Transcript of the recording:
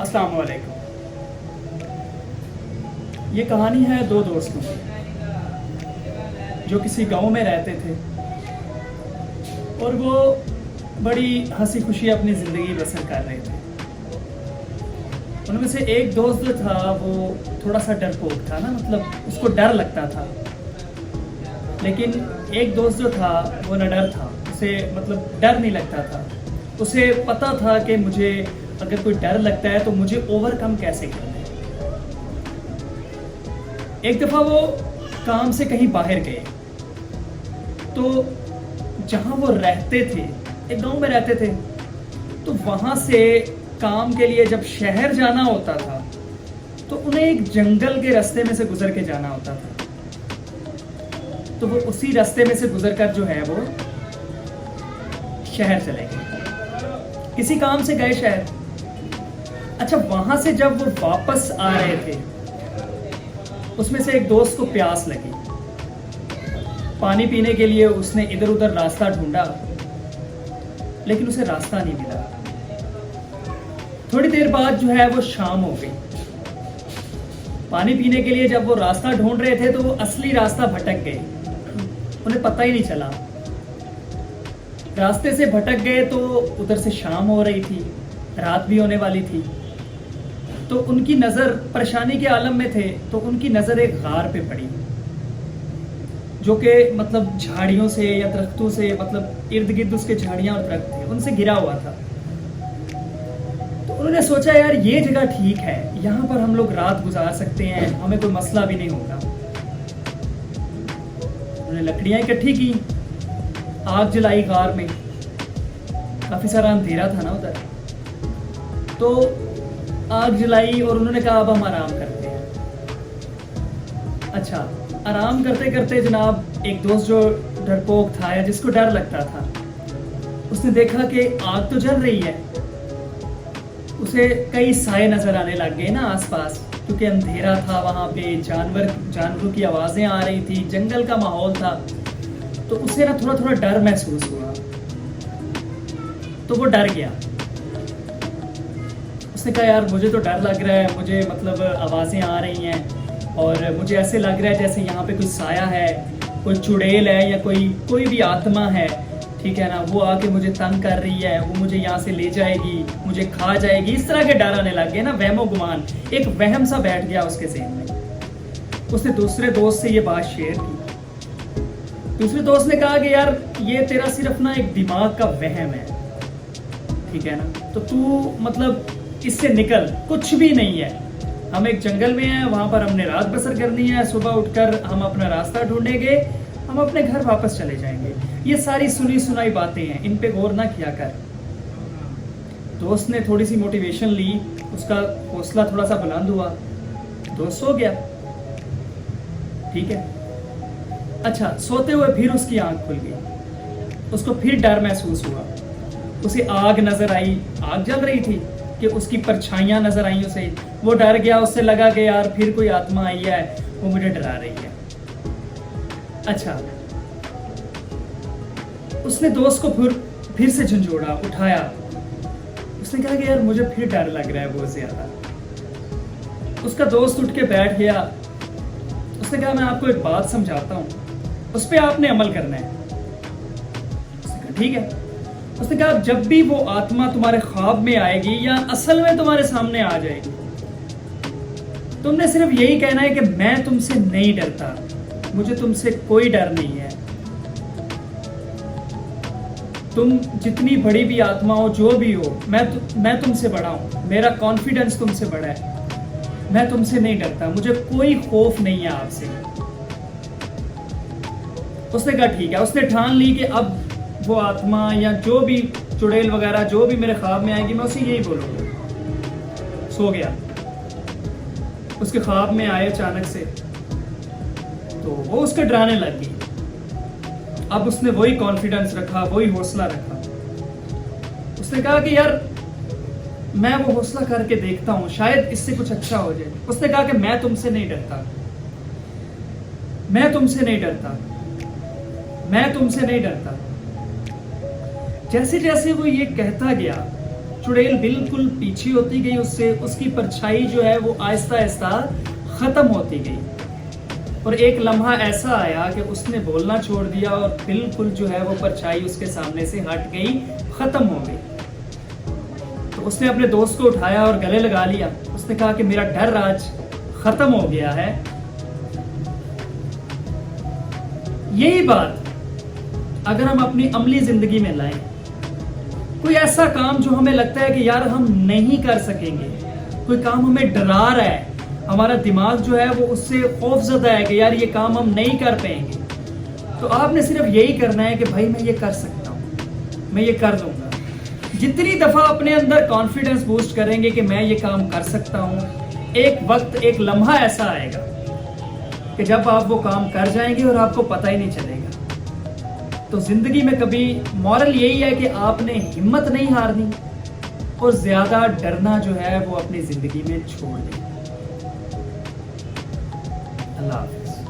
अस्सलाम वालेकुम। ये कहानी है दो दोस्तों की जो किसी गांव में रहते थे और वो बड़ी हंसी खुशी अपनी ज़िंदगी बसर कर रहे थे। उनमें से एक दोस्त जो था वो थोड़ा सा डरपोक था ना, मतलब उसको डर लगता था। लेकिन एक दोस्त जो था वो न डर था, उसे मतलब डर नहीं लगता था। उसे पता था कि मुझे अगर कोई डर लगता है तो मुझे ओवरकम कैसे करना है। एक दफ़ा वो काम से कहीं बाहर गए तो जहाँ वो रहते थे, एक गांव में रहते थे, तो वहाँ से काम के लिए जब शहर जाना होता था तो उन्हें एक जंगल के रास्ते में से गुजर के जाना होता था। तो वो उसी रास्ते में से गुजर कर जो है वो शहर चले गए, किसी काम से गए शहर। अच्छा, वहां से जब वो वापस आ रहे थे उसमें से एक दोस्त को प्यास लगी। पानी पीने के लिए उसने इधर उधर रास्ता ढूंढा लेकिन उसे रास्ता नहीं मिला। थोड़ी देर बाद जो है वो शाम हो गई। पानी पीने के लिए जब वो रास्ता ढूंढ रहे थे तो वो असली रास्ता भटक गए, उन्हें पता ही नहीं चला। रास्ते से भटक गए तो उधर से शाम हो रही थी, रात भी होने वाली थी। तो उनकी नज़र परेशानी के आलम में थे तो उनकी नज़र एक गार पे पड़ी जो कि मतलब झाड़ियों से या दरख्तों से, मतलब इर्द गिर्द उसके झाड़ियां और दरख्त थे, उनसे घिरा हुआ था। तो उन्होंने सोचा यार ये जगह ठीक है, यहाँ पर हम लोग रात गुजार सकते हैं, हमें कोई मसला भी नहीं होगा। उन्होंने लकड़ियां इकट्ठी की, आग जलाई गार में। काफी सारा अंधेरा था ना उधर, तो आग जलाई और उन्होंने कहा अब हम आराम करते हैं। अच्छा, आराम करते करते जनाब एक दोस्त जो डरपोक था या जिसको डर लगता था, उसने देखा कि आग तो जल रही है। उसे कई साए नजर आने लग गए ना आसपास, क्योंकि अंधेरा था, वहां पे जानवरों की आवाजें आ रही थी, जंगल का माहौल था। तो उसे ना थोड़ा थोड़ा डर महसूस हुआ, तो वो डर गया। उसने कहा यार मुझे तो डर लग रहा है, मुझे मतलब आवाज़ें आ रही हैं और मुझे ऐसे लग रहा है जैसे यहाँ पे कोई साया है, कोई चुड़ैल है या कोई भी आत्मा है, ठीक है ना, वो आके मुझे तंग कर रही है, वो मुझे यहाँ से ले जाएगी, मुझे खा जाएगी। इस तरह के डर आने लग गए ना, वहमो गुमान, एक वहम सा बैठ गया उसके ज़हन में। उसने दूसरे दोस्त से ये बात शेयर की। दूसरे दोस्त ने कहा कि यार ये तेरा सिर्फ ना एक दिमाग का वहम है, ठीक है ना, तो तू मतलब इससे निकल, कुछ भी नहीं है। हम एक जंगल में हैं, वहां पर हमने रात बसर करनी है, सुबह उठकर हम अपना रास्ता ढूंढेंगे, हम अपने घर वापस चले जाएंगे। ये सारी सुनी सुनाई बातें हैं, इन पे गौर ना किया कर। दोस्त ने थोड़ी सी मोटिवेशन ली, उसका हौसला थोड़ा सा बुलंद हुआ, दोस्त सो गया, ठीक है। अच्छा, सोते हुए फिर उसकी आंख खुल गई, उसको फिर डर महसूस हुआ। उसे आग नजर आई, आग जल रही थी कि उसकी परछाइयां नजर आई उसे। वो डर गया, उससे लगा कि यार फिर कोई आत्मा आई है, वो मुझे डरा रही है। अच्छा, उसने दोस्त को फिर से झंझोड़ा, उठाया। उसने कहा कि यार मुझे फिर डर लग रहा है बहुत ज्यादा। उसका दोस्त उठ के बैठ गया। उसने कहा मैं आपको एक बात समझाता हूँ, उस पर आपने अमल करना है। उसने कहा ठीक है। उसने कहा जब भी वो आत्मा तुम्हारे ख्वाब में आएगी या असल में तुम्हारे सामने आ जाएगी, तुमने सिर्फ यही कहना है कि मैं तुमसे नहीं डरता, मुझे तुमसे कोई डर नहीं है। तुम जितनी बड़ी भी आत्मा हो, जो भी हो, मैं तुमसे बड़ा हूं, मेरा कॉन्फिडेंस तुमसे बड़ा है, मैं तुमसे नहीं डरता, मुझे कोई खौफ नहीं है आपसे। उसने कहा ठीक है। उसने ठान ली कि अब वो आत्मा या जो भी चुड़ैल वगैरह जो भी मेरे ख्वाब में आएगी मैं उसे यही बोलूंगा। सो गया। उसके ख्वाब में आए अचानक से तो वो उसके डराने लग गई। अब उसने वही कॉन्फिडेंस रखा, वही हौसला रखा। उसने कहा कि यार मैं वो हौसला करके देखता हूं, शायद इससे कुछ अच्छा हो जाए। उसने कहा कि मैं तुमसे नहीं डरता, मैं तुमसे नहीं डरता, मैं तुमसे नहीं डरता। जैसे जैसे वो ये कहता गया चुड़ैल बिल्कुल पीछे होती गई उससे, उसकी परछाई जो है वो आहिस्ता आहिस्ता खत्म होती गई। और एक लम्हा ऐसा आया कि उसने बोलना छोड़ दिया और बिल्कुल जो है वो परछाई उसके सामने से हट गई, खत्म हो गई। तो उसने अपने दोस्त को उठाया और गले लगा लिया। उसने कहा कि मेरा डर आज खत्म हो गया है। यही बात अगर हम अपनी अमली जिंदगी में लाएं, कोई ऐसा काम जो हमें लगता है कि यार हम नहीं कर सकेंगे, कोई काम हमें डरा रहा है, हमारा दिमाग जो है वो उससे खौफजदा है कि यार ये काम हम नहीं कर पाएंगे, तो आपने सिर्फ यही करना है कि भाई मैं ये कर सकता हूँ, मैं ये कर लूंगा। जितनी दफा अपने अंदर कॉन्फिडेंस बूस्ट करेंगे कि मैं ये काम कर सकता हूँ, एक वक्त, एक लम्हा ऐसा आएगा कि जब आप वो काम कर जाएंगे और आपको पता ही नहीं चलेगा। तो जिंदगी में कभी मॉरल यही है कि आपने हिम्मत नहीं हारनी और ज्यादा डरना जो है वो अपनी जिंदगी में छोड़ दें। अल्लाह हाफिज़।